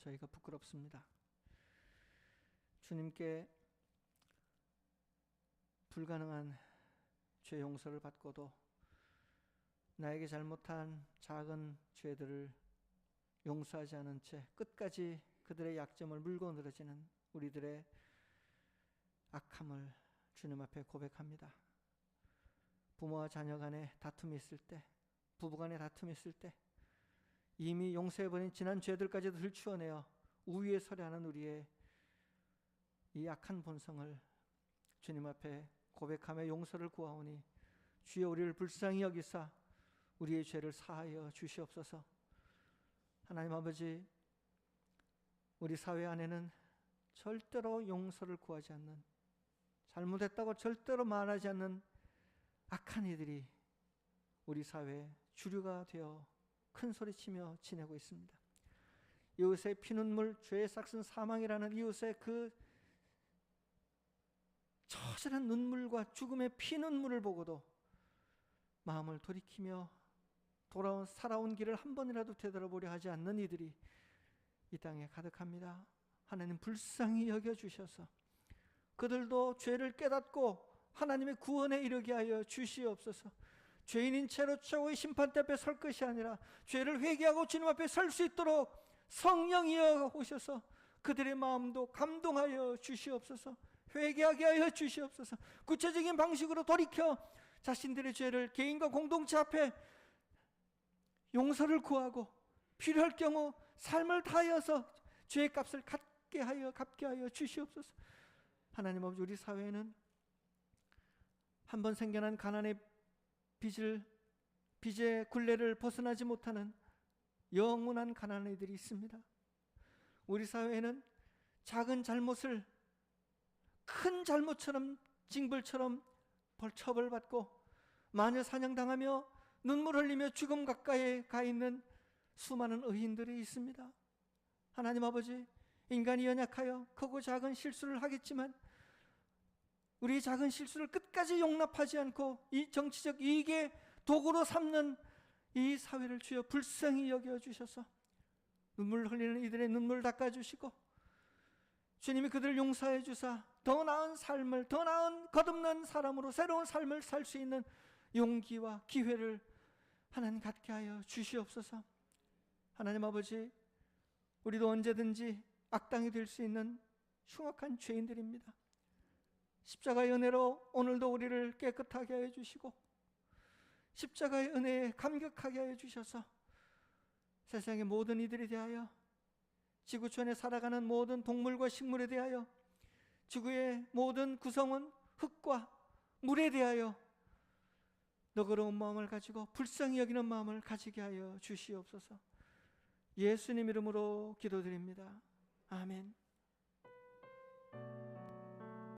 저희가 부끄럽습니다. 주님께 불가능한 죄 용서를 받고도 나에게 잘못한 작은 죄들을 용서하지 않은 채 끝까지 그들의 약점을 물고 늘어지는 우리들의 악함을 주님 앞에 고백합니다. 부모와 자녀 간에 다툼이 있을 때, 부부 간에 다툼이 있을 때 이미 용서해버린 지난 죄들까지도 들추어내어 우위에 서려 하는 우리의 이 악한 본성을 주님 앞에 고백하며 용서를 구하오니 주여 우리를 불쌍히 여기사 우리의 죄를 사하여 주시옵소서. 하나님 아버지, 우리 사회 안에는 절대로 용서를 구하지 않는, 잘못했다고 절대로 말하지 않는 악한 이들이 우리 사회의 주류가 되어 큰 소리치며 지내고 있습니다. 이웃의 피눈물, 죄의 삭슨 사망이라는 이웃의 그 처절한 눈물과 죽음의 피눈물을 보고도 마음을 돌이키며 살아온 길을 한 번이라도 되돌아보려 하지 않는 이들이 이 땅에 가득합니다. 하나님 불쌍히 여겨주셔서 그들도 죄를 깨닫고 하나님의 구원에 이르게 하여 주시옵소서. 죄인인 채로 최고의 심판대 앞에 설 것이 아니라 죄를 회개하고 주님 앞에 설 수 있도록 성령이여 오셔서 그들의 마음도 감동하여 주시옵소서. 회개하게 하여 주시옵소서. 구체적인 방식으로 돌이켜 자신들의 죄를 개인과 공동체 앞에 용서를 구하고 필요할 경우 삶을 다하여서 죄의 값을 갚게 하여 주시옵소서. 하나님 아버지, 우리 사회에는 한번 생겨난 가난의 빚의 굴레를 벗어나지 못하는 영원한 가난이들이 있습니다. 우리 사회에는 작은 잘못을 큰 잘못처럼 징벌처럼 처벌받고 마녀 사냥당하며 눈물 흘리며 죽음 가까이에 가 있는 수많은 의인들이 있습니다. 하나님 아버지, 인간이 연약하여 크고 작은 실수를 하겠지만 우리 작은 실수를 끝까지 용납하지 않고 이 정치적 이익의 도구로 삼는 이 사회를 주여 불쌍히 여겨주셔서 눈물 흘리는 이들의 눈물 닦아주시고 주님이 그들을 용서해 주사 더 나은 삶을, 더 나은 거듭난 사람으로 새로운 삶을 살 수 있는 용기와 기회를 하나님 갖게 하여 주시옵소서. 하나님 아버지, 우리도 언제든지 악당이 될 수 있는 흉악한 죄인들입니다. 십자가의 은혜로 오늘도 우리를 깨끗하게 하여 주시고 십자가의 은혜에 감격하게 하여 주셔서 세상의 모든 이들에 대하여, 지구촌에 살아가는 모든 동물과 식물에 대하여, 지구의 모든 구성원 흙과 물에 대하여 너그러운 마음을 가지고 불쌍히 여기는 마음을 가지게 하여 주시옵소서. 예수님 이름으로 기도드립니다. 아멘.